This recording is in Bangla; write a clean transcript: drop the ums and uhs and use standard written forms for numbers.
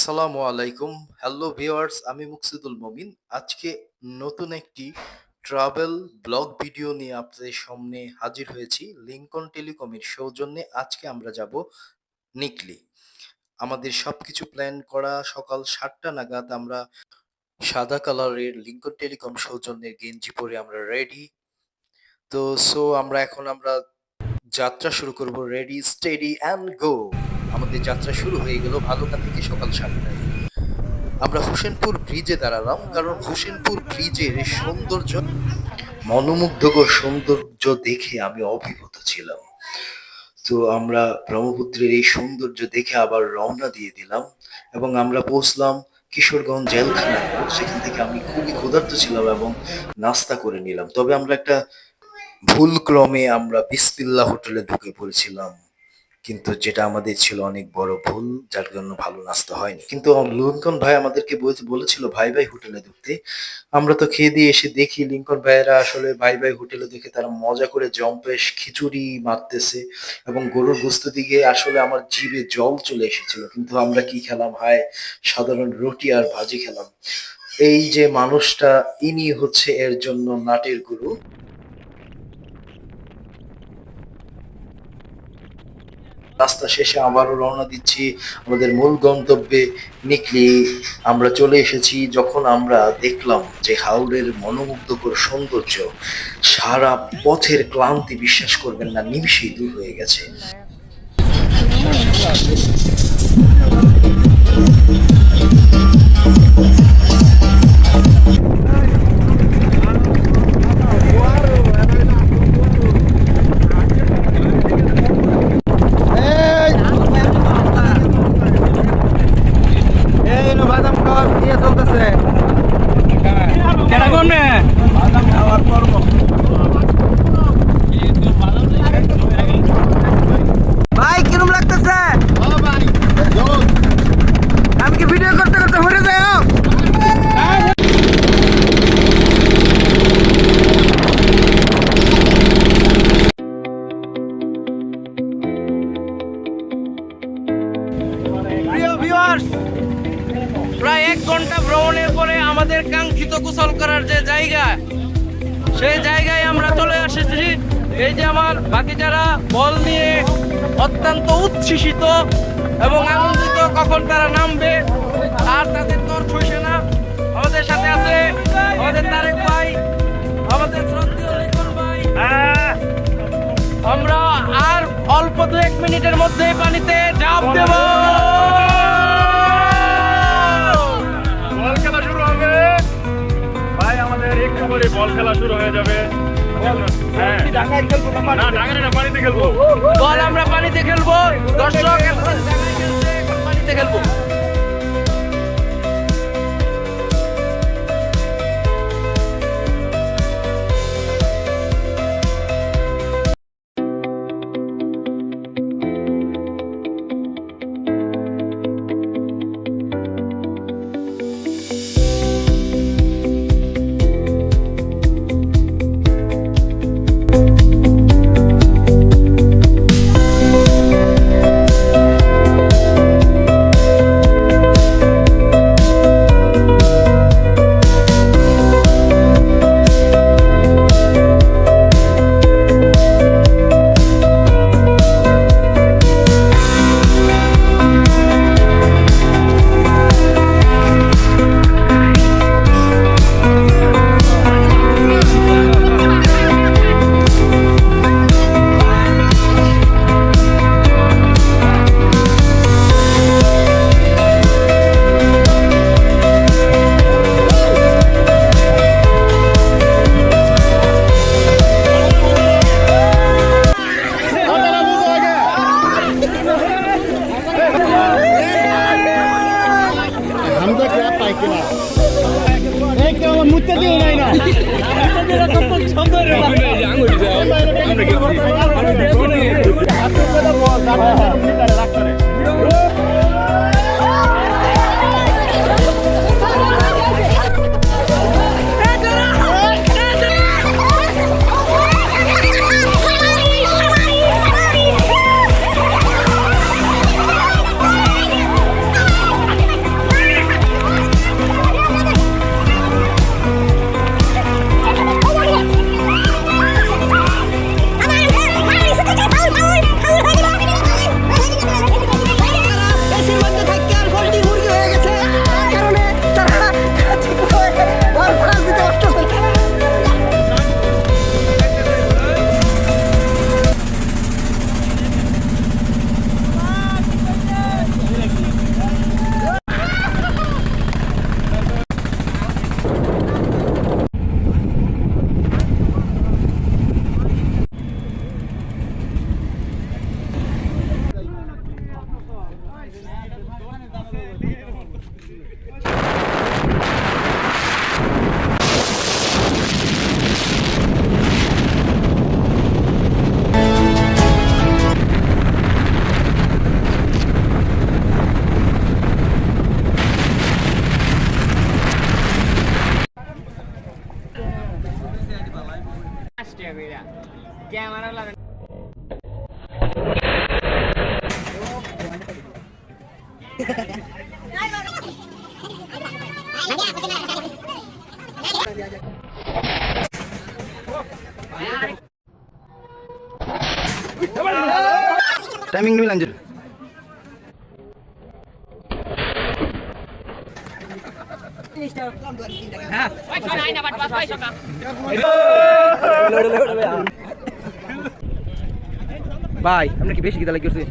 আসসালামু আলাইকুম। হ্যালো ভিউয়ার্স, আমি মুকসিদুল মমিন। আজকে নতুন একটি ট্রাভেল ব্লগ ভিডিও নিয়ে আপনাদের সামনে হাজির হয়েছি। লিংকন টেলিকমের সৌজন্যে আজকে আমরা যাব নিকলি। আমাদের সবকিছু প্ল্যান করা, সকাল ৭টা নাগাদ আমরা সাদা কালারের লিংকন টেলিকম সৌজন্যের গেঞ্জি পরে আমরা রেডি। তো আমরা যাত্রা শুরু করব। Ready, steady and go. আমাদের যাত্রা শুরু হয়ে গেল ভালুকা থেকে সকাল ৭টায়। আমরা হোসেনপুর ব্রিজে দাঁড়ালাম, কারণ হোসেনপুর ব্রিজের সৌন্দর্য, মনোমুগ্ধকর সৌন্দর্য দেখে আমি অভিভূত ছিলাম। তো আমরা ব্রহ্মপুত্রের এই সৌন্দর্য দেখে আবার রওনা দিয়ে দিলাম এবং আমরা পৌঁছলাম কিশোরগঞ্জ জেলখানা। সেখান থেকে আমি খুবই ক্ষুধার্ত ছিলাম এবং নাস্তা করে নিলাম। তবে ভুল ক্রমে আমরা বিসমিল্লাহ হোটেলে ঢুকে পড়েছিলাম, কিন্তু যেটা আমাদের ছিল অনেক বড় ভুল, যার জন্য ভালো নাস্তা হয়নি। কিন্তু লিঙ্কন ভাই আমাদেরকে বলেছিল ভাই ভাই হোটেলে ঢুকতে। আমরা তো খেয়ে দিয়ে এসে দেখি লিঙ্কন ভাইয়েরা আসলে ভাই ভাই হোটেলে দেখে তারা মজা করে জম্পেশ খিচুড়ি মারতেছে এবং গরুর গোস্ত দিকে আসলে আমার জিভে জল চলে এসেছিল। কিন্তু আমরা কি খেলাম, হায়, সাধারণ রুটি আর ভাজি খেলাম। এই যে মানুষটা, ইনি হচ্ছে এর জন্য নাটের গুরু। রাস্তা শেষে আবারও রওনা দিচ্ছি আমাদের মূল গন্তব্যে নিকলি। আমরা চলে এসেছি। যখন আমরা দেখলাম যে হাওড়ের মনোমুগ্ধকর সৌন্দর্য, সারা পথের ক্লান্তি, বিশ্বাস করবেন না, নিমিষেই দূর হয়ে গেছে। ভাই কিরম লাগতেছে? আমি কি ভিডিও করতে করতে মরে যাই? প্রিয় ভিউয়ার্স, প্রায় 1 ঘন্টা ভ্রমণের পরে আমাদের কাঙ্ক্ষিত গোসল করার যে জায়গা, সেই জায়গায় আমরা চলে এসেছি। এই যে আমার বাকি যারা বল নিয়ে অত্যন্ত উচ্ছ্বসিত এবং আনন্দিত, কখন তারা নামবে আর তাদের তর সইছে না। আমাদের সাথে আছে আমাদের তারেক ভাই, আমাদের শ্রদ্ধেয় লিখন ভাই। আমরা আর অল্প 2-1 মিনিটের মধ্যেই পানিতে ঝাঁপ দেব। বল খেলা শুরু হবে ভাই, আমাদের একটু করে বল খেলা শুরু হয়ে যাবে। হ্যাঁ, না ডাঙায় না, পানিতে খেলবো। বল আমরা পানিতে খেলবো। দর্শক এখন জায়গায় খেলছে, এখন পানিতে খেলবো। মুতে দিও নাই না, সুন্দর টাইমিং নিবি লাঞ্জের ভাই আপনি কি বেশি গীতা লাগিয়েছে